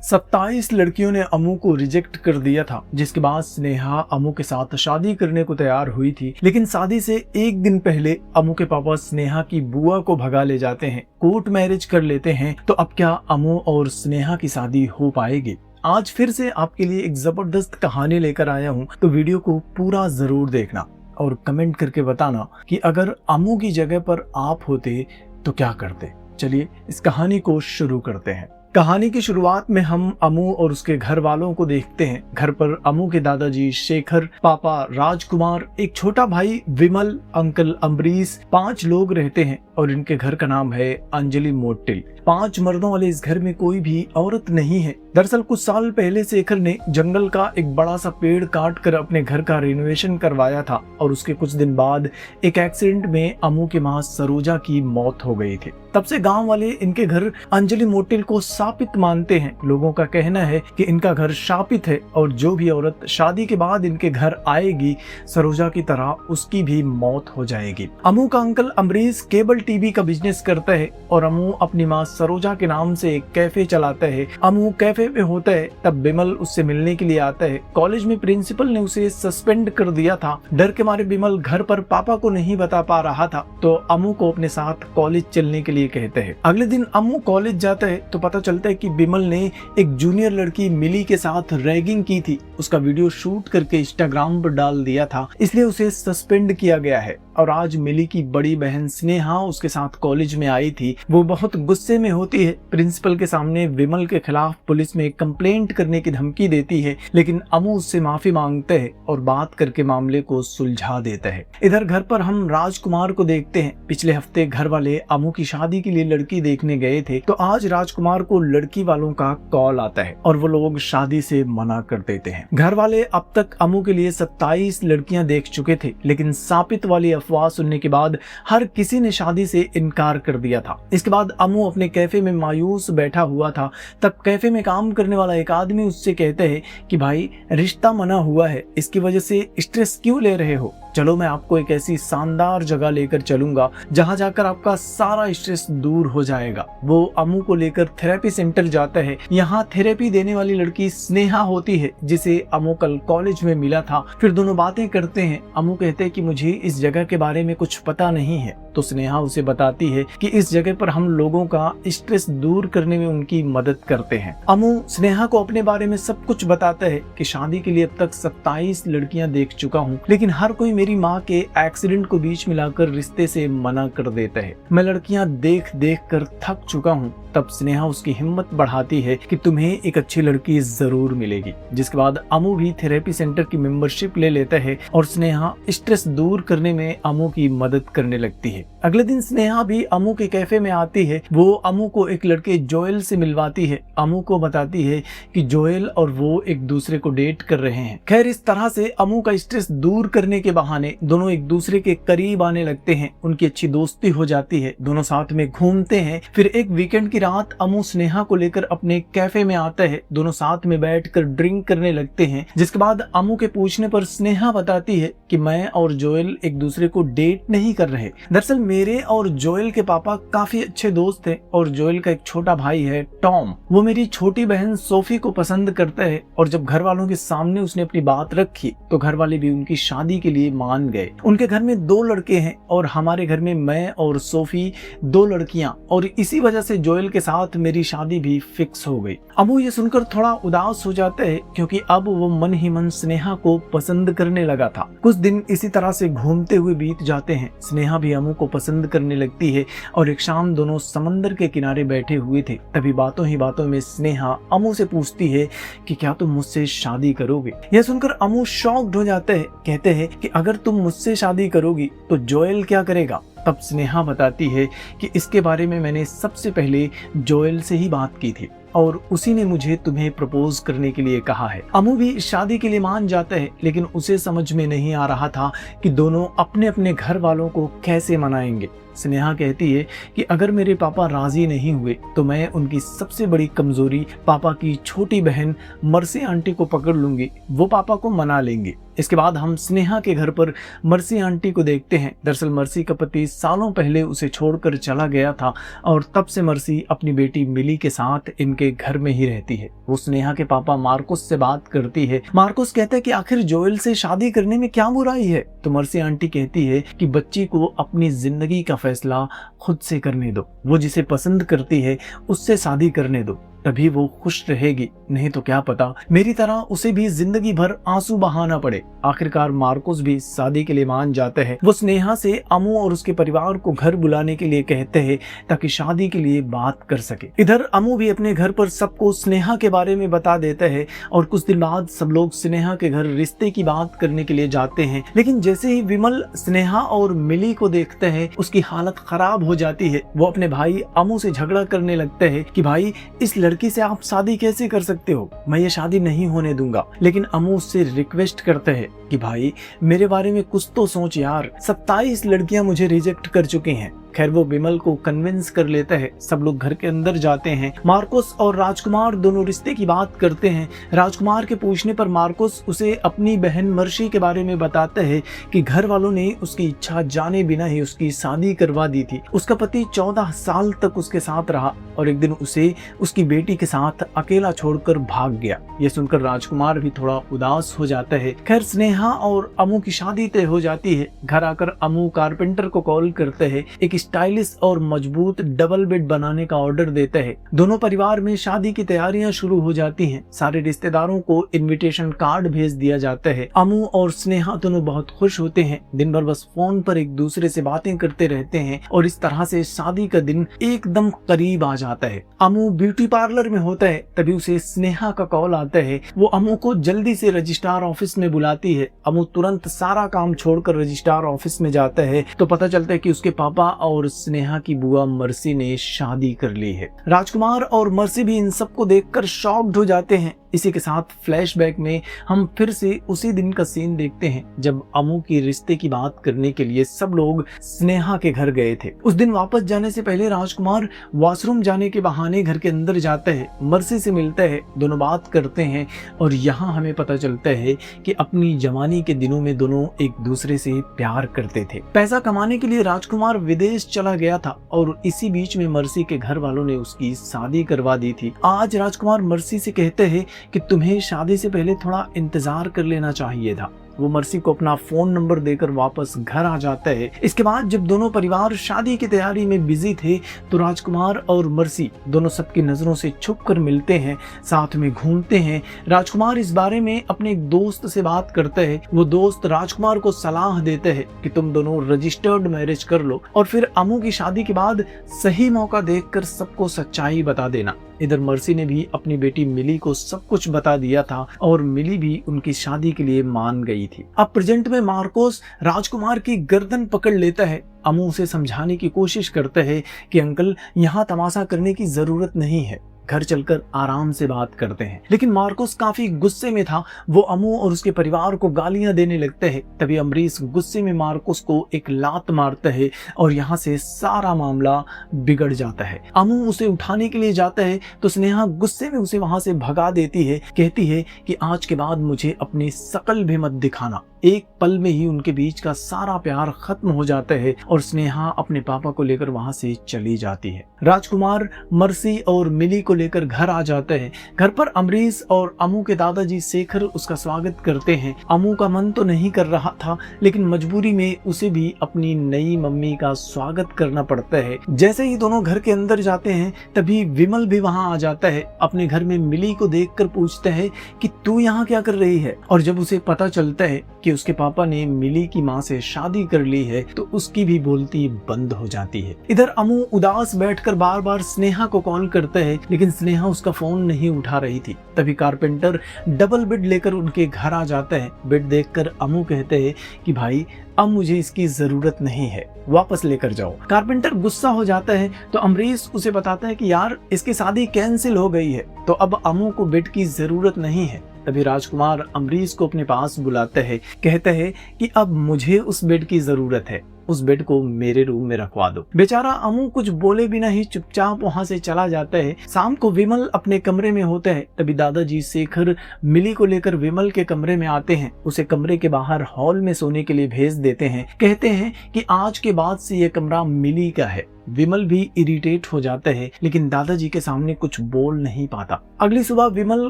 27 लड़कियों ने अमू को रिजेक्ट कर दिया था, जिसके बाद स्नेहा अमू के साथ शादी करने को तैयार हुई थी। लेकिन शादी से एक दिन पहले अमू के पापा स्नेहा की बुआ को भगा ले जाते हैं, कोर्ट मैरिज कर लेते हैं। तो अब क्या अमू और स्नेहा की शादी हो पाएगी? आज फिर से आपके लिए एक जबरदस्त कहानी लेकर आया हूँ, तो वीडियो को पूरा जरूर देखना और कमेंट करके बताना कि अगर अमू की जगह पर आप होते तो क्या करते। चलिए इस कहानी को शुरू करते हैं। कहानी की शुरुआत में हम अमू और उसके घर वालों को देखते हैं। घर पर अमू के दादाजी शेखर, पापा राजकुमार, एक छोटा भाई विमल, अंकल अम्बरीश, 5 लोग रहते हैं और इनके घर का नाम है अंजलि मोटिल। 5 मर्दों वाले इस घर में कोई भी औरत नहीं है। दरअसल कुछ साल पहले शेखर ने जंगल का एक बड़ा सा पेड़ काट कर अपने घर का रिनोवेशन करवाया था और उसके कुछ दिन बाद एक एक्सीडेंट में अमू की मां सरोजा की मौत हो गई थी। तब से गांव वाले इनके घर अंजलि मोटिल को शापित मानते हैं। लोगों का कहना है कि इनका घर शापित है और जो भी औरत शादी के बाद इनके घर आएगी, सरोजा की तरह उसकी भी मौत हो जाएगी। अमू का अंकल अम्बरीश केबल टीवी का बिजनेस करता है और अमू अपनी मां सरोजा के नाम से एक कैफे चलाता है। अमू कैफे में होता है तब बिमल उससे मिलने के लिए आता है। कॉलेज में प्रिंसिपल ने उसे सस्पेंड कर दिया था। डर के मारे बिमल घर पर पापा को नहीं बता पा रहा था, तो अमू को अपने साथ कॉलेज चलने के लिए कहते हैं। अगले दिन अमू कॉलेज जाता है तो पता चलता है कि बिमल ने एक जूनियर लड़की मिली के साथ रैगिंग की थी। उसका वीडियो शूट करके इंस्टाग्राम पर डाल दिया था, इसलिए उसे सस्पेंड किया गया है। और आज मिली की बड़ी बहन स्नेहा उसके साथ कॉलेज में आई थी। वो बहुत गुस्से में होती है, प्रिंसिपल के सामने विमल के खिलाफ पुलिस में कंप्लेंट करने की धमकी देती है, लेकिन अमू उससे माफी मांगता है और बात करके मामले को सुलझा देता है। इधर घर पर हम राजकुमार को देखते हैं। पिछले हफ्ते घर वाले अमू की शादी के लिए लड़की देखने गए थे, तो आज राजकुमार को लड़की वालों का कॉल आता है और वो लोग शादी से मना कर देते हैं। घर वाले अब तक अमू के लिए 27 लड़कियां देख चुके थे, लेकिन शापित वाली अफवाह सुनने के बाद हर किसी ने शादी से इनकार कर दिया था। इसके बाद अमू अपने कैफे में मायूस बैठा हुआ था। तब कैफे में काम करने वाला एक आदमी उससे कहता है कि भाई, रिश्ता मना हुआ है, इसकी वजह से स्ट्रेस क्यों ले रहे हो? चलो मैं आपको एक ऐसी शानदार जगह लेकर चलूंगा जहां जाकर आपका सारा स्ट्रेस दूर हो जाएगा। वो अमू को लेकर थेरेपी सेंटर जाता है। यहाँ थेरेपी देने वाली लड़की स्नेहा होती है, जिसे अमू कल कॉलेज में मिला था। फिर दोनों बातें करते हैं। अमू कहते हैं कि मुझे इस जगह के बारे में कुछ पता नहीं है, तो स्नेहा उसे बताती है कि इस जगह पर हम लोगों का स्ट्रेस दूर करने में उनकी मदद करते हैं। अमू स्नेहा को अपने बारे में सब कुछ बताता है कि शादी के लिए अब तक 27 लड़कियां देख चुका हूँ, लेकिन हर कोई मेरी माँ के एक्सीडेंट को बीच मिलाकर रिश्ते से मना कर देता है। मैं लड़कियां देख देख कर थक चुका हूँ। तब स्नेहा उसकी हिम्मत बढ़ाती है कि तुम्हें एक अच्छी लड़की जरूर मिलेगी। जिसके बाद अमू भी थेरेपी सेंटर की मेंबरशिप ले लेता है और स्नेहा स्ट्रेस दूर करने में अमू की मदद करने लगती है। अगले दिन स्नेहा भी अमू के कैफे में आती है। वो अमू को एक लड़के जोएल से मिलवाती है। अमू को बताती है कि जोएल और वो एक दूसरे को डेट कर रहे हैं। खैर, इस तरह से अमू का स्ट्रेस दूर करने के बहाने दोनों एक दूसरे के करीब आने लगते हैं। उनकी अच्छी दोस्ती हो जाती है। दोनों साथ में घूमते हैं। फिर एक वीकेंड की रात अमू स्नेहा को लेकर अपने कैफे में आता है। दोनों साथ में बैठकर ड्रिंक करने लगते हैं। जिसके बाद अमू के पूछने पर स्नेहा बताती है कि मैं और जोएल एक दूसरे को डेट नहीं कर रहे। दरअसल मेरे और जोएल के पापा काफी अच्छे दोस्त हैं और जोएल का एक छोटा भाई है टॉम। वो मेरी छोटी बहन सोफी को पसंद करता है और जब घर वालों के सामने उसने अपनी बात रखी तो घर वाले भी उनकी शादी के लिए मान गए। उनके घर में 2 लड़के हैं और हमारे घर में मैं और सोफी 2 लड़कियां, और इसी वजह से जोएल के साथ मेरी शादी भी फिक्स हो गई। अमू ये सुनकर थोड़ा उदास हो जाता है, क्योंकि अब वो मन ही मन स्नेहा को पसंद करने लगा था। कुछ दिन इसी तरह से घूमते हुए बीत जाते हैं। स्नेहा भी अमू को पसंद करने लगती है और एक शाम दोनों समंदर के किनारे बैठे हुए थे। तभी बातों ही बातों में स्नेहा अमू से पूछती है कि क्या तुम मुझसे शादी करोगे? यह सुनकर अमू शॉक्ड हो जाते हैं। कहते हैं कि अगर तुम मुझसे शादी करोगी तो जोएल क्या करेगा? तब स्नेहा बताती है कि इसके बारे में मैंने सबसे पहले जोएल से ही बात की थी और उसी ने मुझे तुम्हें प्रपोज करने के लिए कहा है। अमू भी शादी के लिए मान जाता है, लेकिन उसे समझ में नहीं आ रहा था कि दोनों अपने अपने घर वालों को कैसे मनाएंगे। स्नेहा कहती है कि अगर मेरे पापा राजी नहीं हुए तो मैं उनकी सबसे बड़ी कमजोरी पापा की छोटी बहन मर्सी आंटी को पकड़ लूंगी, वो पापा को मना लेंगे। इसके बाद हम स्नेहा के घर पर मर्सी आंटी को देखते हैं। दरअसल मर्सी का पति सालों पहले उसे छोड़कर चला गया था और तब से मर्सी अपनी बेटी मिली के साथ इनके घर में ही रहती है। वो स्नेहा के पापा मार्कोस से बात करती है। मार्कोस कहता है कि आखिर जोएल से शादी करने में क्या बुराई है। तो मर्सी आंटी कहती है कि बच्ची को अपनी जिंदगी का फैसला खुद से करने दो, वो जिसे पसंद करती है उससे शादी करने दो, तभी वो खुश रहेगी, नहीं तो क्या पता मेरी तरह उसे भी जिंदगी भर आंसू बहाना पड़े। आखिरकार मार्कोस भी शादी के लिए मान जाते हैं। वो स्नेहा से अमू और उसके परिवार को घर बुलाने के लिए कहते हैं ताकि शादी के लिए बात कर सके। इधर अमू भी अपने घर पर सबको स्नेहा के बारे में बता देता है और कुछ दिन बाद सब लोग स्नेहा के घर रिश्ते की बात करने के लिए जाते हैं। लेकिन जैसे ही विमल स्नेहा और मिली को देखते हैं उसकी हालत खराब हो जाती है। वो अपने भाई अमू से झगड़ा करने लगते हैं कि भाई इस लड़की से आप शादी कैसे कर सकते हो, मैं ये शादी नहीं होने दूंगा। लेकिन अमू उससे रिक्वेस्ट करते हैं कि भाई मेरे बारे में कुछ तो सोच यार, 27 लड़कियां मुझे रिजेक्ट कर चुकी हैं। खैर वो विमल को कन्विंस कर लेता है। सब लोग घर के अंदर जाते हैं। मार्कोस और राजकुमार दोनों रिश्ते की बात करते हैं। राजकुमार के पूछने पर मार्कोस उसे अपनी बहन मर्सी के बारे में बताते हैं कि घर वालों ने उसकी इच्छा जाने बिना ही उसकी शादी करवा दी थी। उसका पति 14 साल तक उसके साथ रहा और एक दिन उसे उसकी बेटी के साथ अकेला छोड़कर भाग गया। ये सुनकर राजकुमार भी थोड़ा उदास हो जाता है। खैर स्नेहा और अमू की शादी तय हो जाती है। घर आकर अमू कारपेंटर को कॉल करते हैं। एक स्टाइलिश और मजबूत डबल बेड बनाने का ऑर्डर देता है। दोनों परिवार में शादी की तैयारियां शुरू हो जाती हैं। सारे रिश्तेदारों को इनविटेशन कार्ड भेज दिया जाता है। अमू और स्नेहा दोनों बहुत खुश होते हैं। दिन भर बस फोन पर एक दूसरे से बातें करते रहते हैं और इस तरह से शादी का दिन एकदम करीब आ जाता है। अमू ब्यूटी पार्लर में होता है, तभी उसे स्नेहा का कॉल आता है। वो अमू को जल्दी से रजिस्ट्रार ऑफिस में बुलाती है। अमू तुरंत सारा काम छोड़कर रजिस्ट्रार ऑफिस में जाता है तो पता चलता है कि उसके पापा और स्नेहा की बुआ मर्सी ने शादी कर ली है। राजकुमार और मर्सी भी इन सबको देखकर शॉक्ड हो जाते हैं। इसी के साथ फ्लैशबैक में हम फिर से उसी दिन का सीन देखते हैं जब अमू की रिश्ते की बात करने के लिए सब लोग स्नेहा के घर गए थे। उस दिन वापस जाने से पहले राजकुमार वॉशरूम जाने के बहाने घर के अंदर जाता है, मर्सी से मिलता है, दोनों बात करते हैं और यहाँ हमें पता चलता है कि अपनी जवानी के दिनों में दोनों एक दूसरे से प्यार करते थे। पैसा कमाने के लिए राजकुमार विदेश चला गया था और इसी बीच में मर्सी के घर वालों ने उसकी शादी करवा दी थी। आज राजकुमार मर्सी से कहते हैं कि तुम्हें शादी से पहले थोड़ा इंतजार कर लेना चाहिए था। वो मर्सी को अपना फोन नंबर देकर वापस घर आ जाता है। इसके बाद जब दोनों परिवार शादी की तैयारी में बिजी थे तो राजकुमार और मर्सी दोनों सबकी नजरों से छुपकर मिलते हैं, साथ में घूमते हैं। राजकुमार इस बारे में अपने एक दोस्त से बात करते हैं। वो दोस्त राजकुमार को सलाह देते हैं कि तुम दोनों रजिस्टर्ड मैरिज कर लो और फिर अमू की शादी के बाद सही मौका देखकर सबको सच्चाई बता देना। इधर मर्सी ने भी अपनी बेटी मिली को सब कुछ बता दिया था और मिली भी उनकी शादी के लिए मान गई थी। अब प्रेजेंट में मार्कोस राजकुमार की गर्दन पकड़ लेता है। अमू उसे समझाने की कोशिश करता है कि अंकल यहाँ तमाशा करने की जरूरत नहीं है, घर चलकर आराम से बात करते हैं। लेकिन मार्कोस काफी गुस्से में था। वो अमू और उसके परिवार को गालियां देने लगते हैं। तभी अमरीश गुस्से में मार्कोस को एक लात मारता है और यहाँ से सारा मामला बिगड़ जाता है। अमू उसे उठाने के लिए जाता है तो स्नेहा गुस्से में उसे वहां से भगा देती है। कहती है कि आज के बाद मुझे अपनी शकल भी मत दिखाना। एक पल में ही उनके बीच का सारा प्यार खत्म हो जाता है और स्नेहा अपने पापा को लेकर वहां से चली जाती है। राजकुमार मर्सी और मिली को लेकर घर आ जाते हैं। घर पर अमरीश और अमू के दादाजी शेखर उसका स्वागत करते हैं। अमू का मन तो नहीं कर रहा था लेकिन मजबूरी में उसे भी अपनी नई मम्मी का स्वागत करना पड़ता है। जैसे ही दोनों घर के अंदर जाते हैं तभी विमल भी वहां आ जाता है। अपने घर में मिली को देखकर पूछता है कि तू यहाँ क्या कर रही है, और जब उसे पता चलता है कि उसके पापा ने मिली की माँ से शादी कर ली है तो उसकी भी बोलती बंद हो जाती है। इधर अमू उदास बैठकर बार बार स्नेहा को कॉल करता है लेकिन स्नेहा उसका फोन नहीं उठा रही थी। तभी कारपेंटर डबल बेड लेकर उनके घर आ जाता है। बेड देखकर अमू कहते हैं कि भाई अब मुझे इसकी जरूरत नहीं है, वापस लेकर जाओ। कारपेंटर गुस्सा हो जाता है तो अमरीश उसे बताता है कि यार इसकी शादी कैंसिल हो गई है तो अब अमू को बेड की जरूरत नहीं है। तभी राजकुमार अमरीश को अपने पास बुलाते हैं। कहते हैं कि अब मुझे उस बेड की जरूरत है। उस बेड को मेरे रूम में रखवा दो। बेचारा अमू कुछ बोले बिना ही चुपचाप वहाँ से चला जाता है। शाम को विमल अपने कमरे में होता है, तभी दादाजी शेखर मिली को लेकर विमल के कमरे में आते हैं। उसे कमरे के बाहर हॉल में सोने के लिए भेज देते हैं। कहते हैं कि आज के बाद से ये कमरा मिली का है। विमल भी इरिटेट हो जाता है, लेकिन दादाजी के सामने कुछ बोल नहीं पाता। अगली सुबह विमल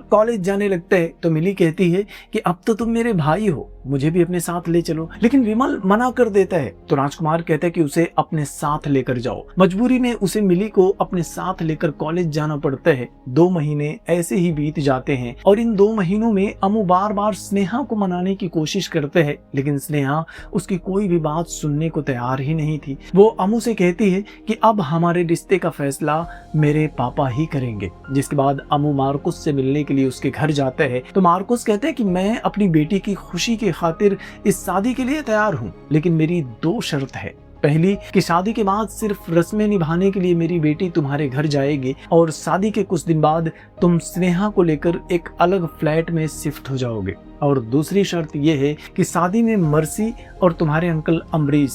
कॉलेज जाने लगता है तो मिली कहती है कि अब तो तुम मेरे भाई हो, मुझे भी अपने साथ ले चलो। लेकिन विमल मना कर देता है तो राजकुमार कहता है कि उसे अपने साथ लेकर जाओ। मजबूरी में उसे मिली को अपने साथ लेकर कॉलेज जाना पड़ता है। 2 महीने ऐसे ही बीत जाते हैं और इन 2 महीनों में अमू बार बार स्नेहा को मनाने की कोशिश करते हैं, लेकिन स्नेहा उसकी कोई भी बात सुनने को तैयार ही नहीं थी। वो अमू से कहती है कि अब हमारे रिश्ते का फैसला मेरे पापा ही करेंगे। जिसके बाद अमू मार्कुस से मिलने के लिए उसके घर जाता है तो मार्कुस कहते हैं कि मैं अपनी बेटी की खुशी की खातिर इस शादी के लिए तैयार हूँ, लेकिन मेरी 2 शर्त है। पहली कि शादी के बाद सिर्फ रस्में निभाने के लिए मेरी बेटी तुम्हारे घर जाएगी और शादी के कुछ दिन बाद तुम स्नेहा को लेकर एक अलग फ्लैट में शिफ्ट हो जाओगे। और दूसरी शर्त यह है कि शादी में मर्सी और तुम्हारे अंकल अमरीश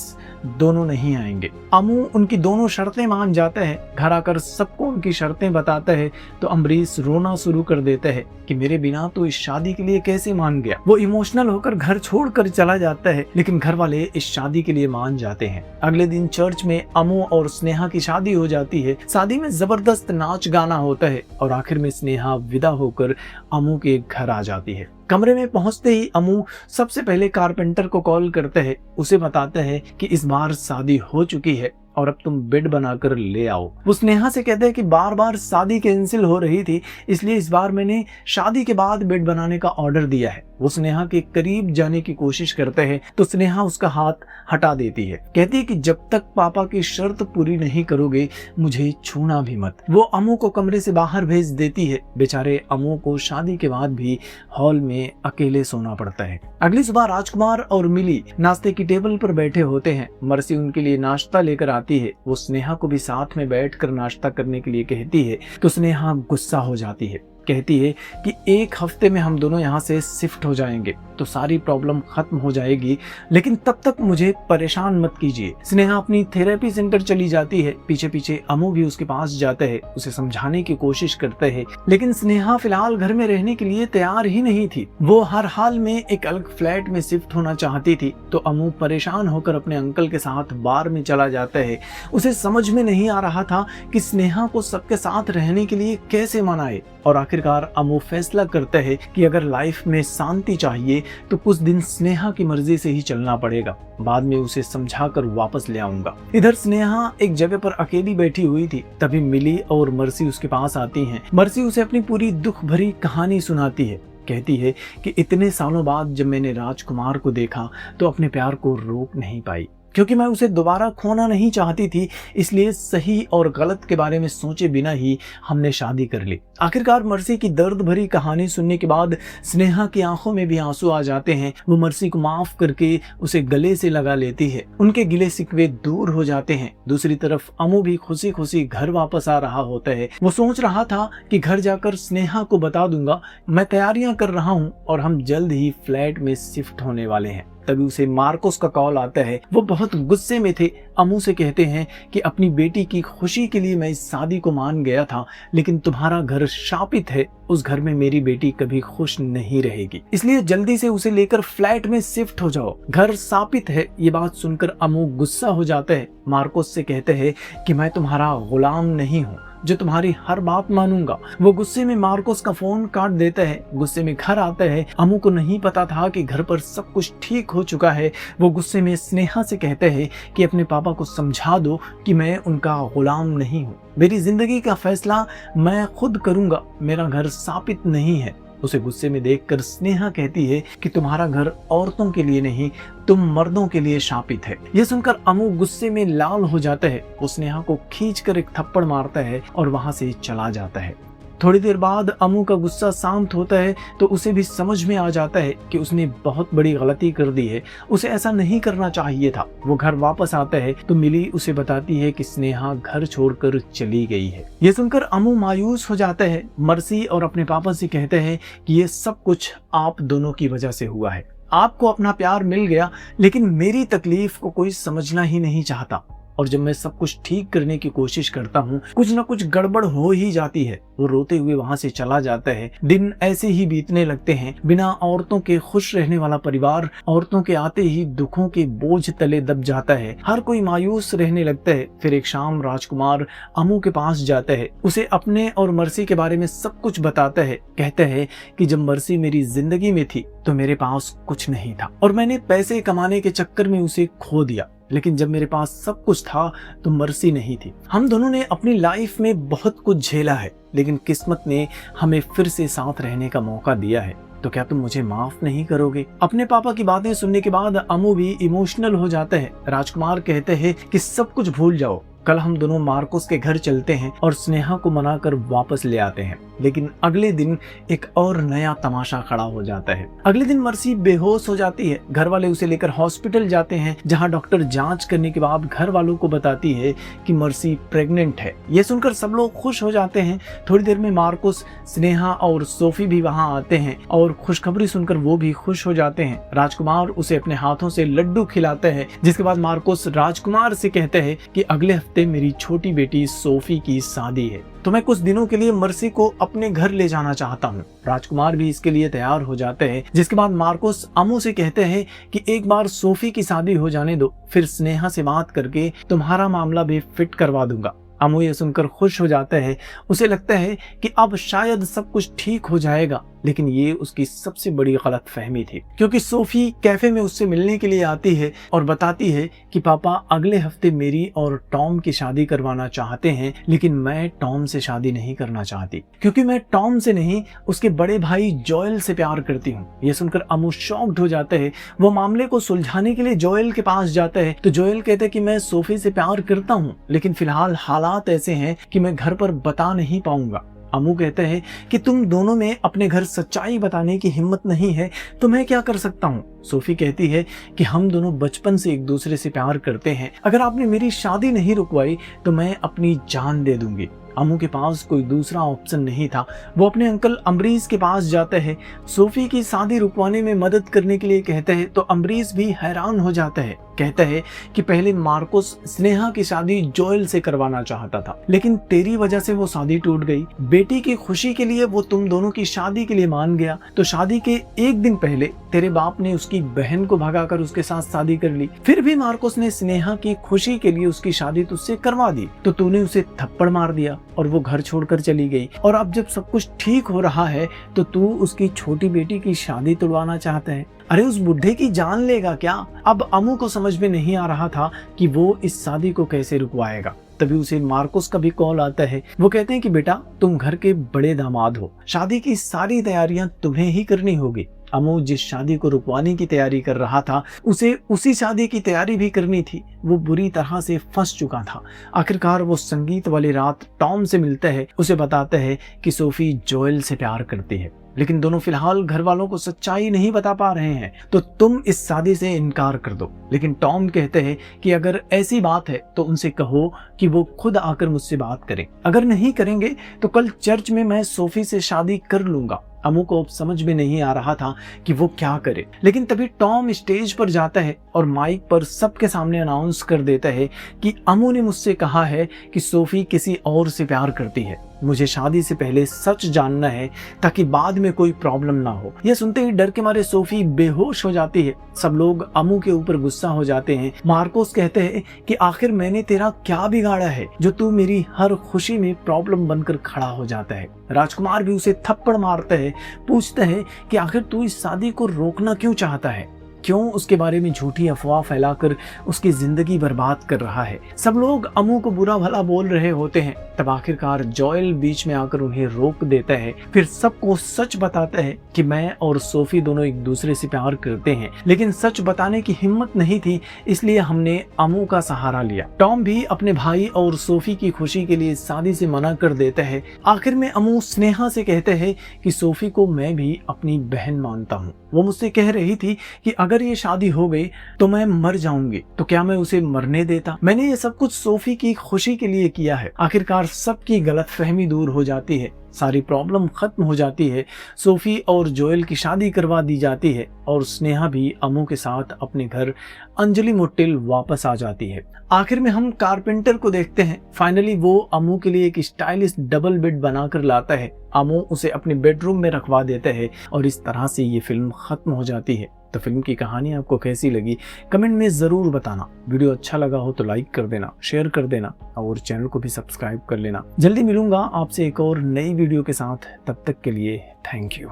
दोनों नहीं आएंगे। अमू उनकी दोनों शर्तें मान जाता है। घर आकर सबको उनकी शर्तें बताता है तो अमरीश रोना शुरू कर देता है कि मेरे बिना तो इस शादी के लिए कैसे मान गया। वो इमोशनल होकर घर छोड़कर चला जाता है, लेकिन घर वाले इस शादी के लिए मान जाते हैं। अगले दिन चर्च में अमू और स्नेहा की शादी हो जाती है। शादी में जबरदस्त नाच गाना होता है और आखिर में स्नेहा विदा होकर अमू के घर आ जाती है। कमरे में पहुंचते ही अमू सबसे पहले कारपेंटर को कॉल करता है। उसे बताता है कि इस बार शादी हो चुकी है और अब तुम बेड बनाकर ले आओ। वो स्नेहा से कहते हैं कि बार बार शादी कैंसिल हो रही थी, इसलिए इस बार मैंने शादी के बाद बेड बनाने का ऑर्डर दिया है। वो स्नेहा के करीब जाने की कोशिश करते हैं तो स्नेहा उसका हाथ हटा देती है। कहती है कि जब तक पापा की शर्त पूरी नहीं करोगे मुझे छूना भी मत। वो अमू को कमरे से बाहर भेज देती है। बेचारे अमू को शादी के बाद भी हॉल में अकेले सोना पड़ता है। अगली सुबह राजकुमार और मिली नाश्ते की टेबल पर बैठे होते हैं। मर्सी उनके लिए नाश्ता लेकर आती है। वो स्नेहा को भी साथ में बैठकर नाश्ता करने के लिए कहती है तो स्नेहा गुस्सा हो जाती है। कहती है कि 1 हफ्ते में हम दोनों यहाँ से शिफ्ट हो जाएंगे तो सारी प्रॉब्लम खत्म हो जाएगी, लेकिन तब तक मुझे परेशान मत कीजिए। स्नेहा अपनी थेरेपी सेंटर चली जाती है। पीछे पीछे अमू भी उसके पास जाता है, उसे समझाने की कोशिश करता है, लेकिन स्नेहा फिलहाल घर में रहने के लिए तैयार ही नहीं थी। वो हर हाल में एक अलग फ्लैट में शिफ्ट होना चाहती थी। तो अमू परेशान होकर अपने अंकल के साथ बार में चला जाता है। उसे समझ में नहीं आ रहा था कि स्नेहा को सबके साथ रहने के लिए कैसे मनाए और आखिरकार अमू फैसला करता है कि अगर लाइफ में शांति चाहिए तो कुछ दिन स्नेहा की मर्जी से ही चलना पड़ेगा। बाद में उसे समझाकर वापस ले आऊंगा। इधर स्नेहा एक जगह पर अकेली बैठी हुई थी। तभी मिली और मर्सी उसके पास आती हैं। मर्सी उसे अपनी पूरी दुख भरी कहानी सुनाती है। कहती है कि इतने सालों बाद जब मैंने राजकुमार को देखा तो अपने प्यार को रोक नहीं पाई, क्योंकि मैं उसे दोबारा खोना नहीं चाहती थी, इसलिए सही और गलत के बारे में सोचे बिना ही हमने शादी कर ली। आखिरकार मर्सी की दर्द भरी कहानी सुनने के बाद स्नेहा की आंखों में भी आंसू आ जाते हैं। वो मर्सी को माफ करके उसे गले से लगा लेती है। उनके गिले शिकवे दूर हो जाते हैं। दूसरी तरफ अमू भी खुशी खुशी घर वापस आ रहा होता है। वो सोच रहा था कि घर जाकर स्नेहा को बता दूंगा मैं तैयारियां कर रहा हूँ और हम जल्द ही फ्लैट में शिफ्ट होने वाले हैं। तभी उसे मार्कोस का कॉल आता है। वो बहुत गुस्से में थे। अमू से कहते हैं कि अपनी बेटी की खुशी के लिए मैं इस शादी को मान गया था, लेकिन तुम्हारा घर शापित है, उस घर में मेरी बेटी कभी खुश नहीं रहेगी, इसलिए जल्दी से उसे लेकर फ्लैट में शिफ्ट हो जाओ। घर शापित है। ये बात सुनकर अमू गुस्सा हो जाता है। मार्कोस से कहते हैं कि मैं तुम्हारा गुलाम नहीं हूँ जो तुम्हारी हर बात मानूंगा। वो गुस्से में मार्कोस का फोन काट देता है। गुस्से में घर आता है। अमू को नहीं पता था कि घर पर सब कुछ ठीक हो चुका है। वो गुस्से में स्नेहा से कहते हैं कि अपने पापा को समझा दो कि मैं उनका गुलाम नहीं हूँ, मेरी जिंदगी का फैसला मैं खुद करूंगा, मेरा घर शापित नहीं है। उसे गुस्से में देखकर स्नेहा कहती है कि तुम्हारा घर औरतों के लिए नहीं, तुम मर्दों के लिए शापित है। यह सुनकर अमू गुस्से में लाल हो जाता है। वो स्नेहा को खींचकर एक थप्पड़ मारता है और वहां से चला जाता है। थोड़ी देर बाद अमू का गुस्सा शांत होता है तो उसे भी समझ में आ जाता है कि उसने बहुत बड़ी गलती कर दी है, उसे ऐसा नहीं करना चाहिए था। वो घर वापस आता है तो मिली उसे बताती है कि स्नेहा घर छोड़कर चली गई है। ये सुनकर अमू मायूस हो जाता है। मर्सी और अपने पापा से कहते हैं कि ये सब कुछ आप दोनों की वजह से हुआ है। आपको अपना प्यार मिल गया, लेकिन मेरी तकलीफ को कोई समझना ही नहीं चाहता। और जब मैं सब कुछ ठीक करने की कोशिश करता हूँ, कुछ ना कुछ गड़बड़ हो ही जाती है। वो रोते हुए वहां से चला जाता है। दिन ऐसे ही बीतने लगते हैं। बिना औरतों के खुश रहने वाला परिवार औरतों के आते ही दुखों के बोझ तले दब जाता है। हर कोई मायूस रहने लगता है। फिर एक शाम राजकुमार अमू के पास जाता है, उसे अपने और मर्सी के बारे में सब कुछ बताता है। कहता है कि जब मर्सी मेरी जिंदगी में थी तो मेरे पास कुछ नहीं था और मैंने पैसे कमाने के चक्कर में उसे खो दिया, लेकिन जब मेरे पास सब कुछ था तो मर्सी नहीं थी। हम दोनों ने अपनी लाइफ में बहुत कुछ झेला है, लेकिन किस्मत ने हमें फिर से साथ रहने का मौका दिया है। तो क्या तुम मुझे माफ नहीं करोगे? अपने पापा की बातें सुनने के बाद अमू भी इमोशनल हो जाता है। राजकुमार कहते हैं कि सब कुछ भूल जाओ, कल हम दोनों मार्कोस के घर चलते हैं और स्नेहा को मनाकर वापस ले आते हैं। लेकिन अगले दिन एक और नया तमाशा खड़ा हो जाता है। अगले दिन मर्सी बेहोश हो जाती है। घर वाले उसे लेकर हॉस्पिटल जाते हैं, जहां डॉक्टर जांच करने के बाद घर वालों को बताती है कि मर्सी प्रेग्नेंट है। ये सुनकर सब लोग खुश हो जाते हैं। थोड़ी देर में मार्कोस, स्नेहा और सोफी भी वहां आते हैं और खुशखबरी सुनकर वो भी खुश हो जाते हैं। राजकुमार उसे अपने हाथों से लड्डू खिलाते हैं, जिसके बाद मार्कोस राजकुमार से कहते हैं कि अगले हफ्ते मेरी छोटी बेटी सोफी की शादी है, तो मैं कुछ दिनों के लिए मर्सी को अपने घर ले जाना चाहता हूँ। राजकुमार भी इसके लिए तैयार हो जाते हैं, जिसके बाद मार्कोस अमू से कहते हैं कि एक बार सोफी की शादी हो जाने दो, फिर स्नेहा से बात करके तुम्हारा मामला भी फिट करवा दूंगा। अमू ये सुनकर खुश हो जाता है। उसे लगता है कि अब शायद सब कुछ ठीक हो जाएगा, लेकिन ये उसकी सबसे बड़ी गलतफहमी थी, क्योंकि सोफी कैफे में उससे मिलने के लिए आती है और बताती है कि पापा अगले हफ्ते मेरी और टॉम की शादी करवाना चाहते हैं, लेकिन मैं टॉम से शादी नहीं करना चाहती, क्योंकि मैं टॉम से नहीं उसके बड़े भाई जोएल से प्यार करती हूँ। ये सुनकर अमू शॉक्ड हो जाता है। वो मामले को सुलझाने के लिए जोएल के पास जाता है, तो जोएल कहता है कि मैं सोफी से प्यार करता हूँ, लेकिन फिलहाल हालात ऐसे हैं कि मैं घर पर बता नहीं पाऊंगा। अमू कहते हैं कि तुम दोनों में अपने घर सच्चाई बताने की हिम्मत नहीं है, तो मैं क्या कर सकता हूँ? सोफी कहती है कि हम दोनों बचपन से एक दूसरे से प्यार करते हैं, अगर आपने मेरी शादी नहीं रुकवाई तो मैं अपनी जान दे दूंगी। अमू के पास कोई दूसरा ऑप्शन नहीं था। वो अपने अंकल अमरीश के पास जाता है, सोफी की शादी रुकवाने में मदद करने के लिए कहता है, तो अमरीश भी हैरान हो जाता है। कहता है कि पहले मार्कोस स्नेहा की शादी जोएल से करवाना चाहता था, लेकिन तेरी वजह से वो शादी टूट गई। बेटी की खुशी के लिए वो तुम दोनों की शादी के लिए मान गया, तो शादी के एक दिन पहले तेरे बाप ने उसकी बहन को भगाकर उसके साथ शादी कर ली। फिर भी मार्कोस ने स्नेहा की खुशी के लिए उसकी शादी तुझसे करवा दी, तो तूने उसे थप्पड़ मार दिया और वो घर छोड़कर चली गई। और अब जब सब कुछ ठीक हो रहा है तो तू उसकी छोटी बेटी की शादी तुड़वाना चाहता है। अरे उस बुढ़े की जान लेगा क्या? अब अमू को समझ में नहीं आ रहा था कि वो इस शादी को कैसे रुकवाएगा। तभी उसे मार्कोस का भी कॉल आता है। वो कहते हैं कि बेटा तुम घर के बड़े दामाद हो, शादी की सारी तैयारियां तुम्हें ही करनी होगी। अमू जिस शादी को रुकवाने की तैयारी कर रहा था, उसे उसी शादी की तैयारी भी करनी थी। वो बुरी तरह से फंस चुका था। आखिरकार वो संगीत वाली रात टॉम से मिलता है, उसे बताता है कि सोफी जोएल से प्यार करती है, लेकिन दोनों फिलहाल घर वालों को सच्चाई नहीं बता पा रहे हैं, तो तुम इस शादी से इनकार कर दो। लेकिन टॉम कहते हैं कि अगर ऐसी बात है तो उनसे कहो कि वो खुद आकर मुझसे बात करें, अगर नहीं करेंगे तो कल चर्च में मैं सोफी से शादी कर लूंगा। अमू को अब समझ में नहीं आ रहा था कि वो क्या करे, लेकिन तभी टॉम स्टेज पर जाता है और माइक पर सबके सामने अनाउंस कर देता है कि अमू ने मुझसे कहा है कि सोफी किसी और से प्यार करती है। मुझे शादी से पहले सच जानना है ताकि बाद में कोई प्रॉब्लम ना हो। यह सुनते ही डर के मारे सोफी बेहोश हो जाती है। सब लोग अमू के ऊपर गुस्सा हो जाते हैं। मार्कोस कहते हैं कि आखिर मैंने तेरा क्या बिगाड़ा है जो तू मेरी हर खुशी में प्रॉब्लम बनकर खड़ा हो जाता है। राजकुमार भी उसे थप्पड़ मारता है, पूछता है कि आखिर तू इस शादी को रोकना क्यों चाहता है, क्यों उसके बारे में झूठी अफवाह फैलाकर उसकी जिंदगी बर्बाद कर रहा है। सब लोग अमू को बुरा भला बोल रहे होते हैं। तब आखिरकार जोएल बीच में आकर उन्हें रोक देता है, फिर सबको सच बताता है कि मैं और सोफी दोनों एक दूसरे से प्यार करते हैं, लेकिन सच बताने की हिम्मत नहीं थी, इसलिए हमने अमू का सहारा लिया। टॉम भी अपने भाई और सोफी की खुशी के लिए शादी से मना कर देता है। आखिर में अमू स्नेहा से कहते हैं कि सोफी को मैं भी अपनी बहन मानता हूँ। वो मुझसे कह रही थी कि अगर ये शादी हो गई तो मैं मर जाऊंगी, तो क्या मैं उसे मरने देता? मैंने ये सब कुछ सोफी की खुशी के लिए किया है। आखिरकार सबकी गलतफहमी दूर हो जाती है, सारी प्रॉब्लम खत्म हो जाती है, सोफी और जोएल की शादी करवा दी जाती है और स्नेहा भी अमू के साथ अपने घर अंजलि मोटेल वापस आ जाती है। आखिर में हम कारपेंटर को देखते हैं। फाइनली वो अमू के लिए एक स्टाइलिश डबल बेड बनाकर लाता है। अमू उसे अपने बेडरूम में रखवा देता है और इस तरह से ये फिल्म खत्म हो जाती है। तो फिल्म की कहानी आपको कैसी लगी कमेंट में जरूर बताना। वीडियो अच्छा लगा हो तो लाइक कर देना, शेयर कर देना और चैनल को भी सब्सक्राइब कर लेना। जल्दी मिलूंगा आपसे एक और नई वीडियो के साथ, तब तक के लिए थैंक यू।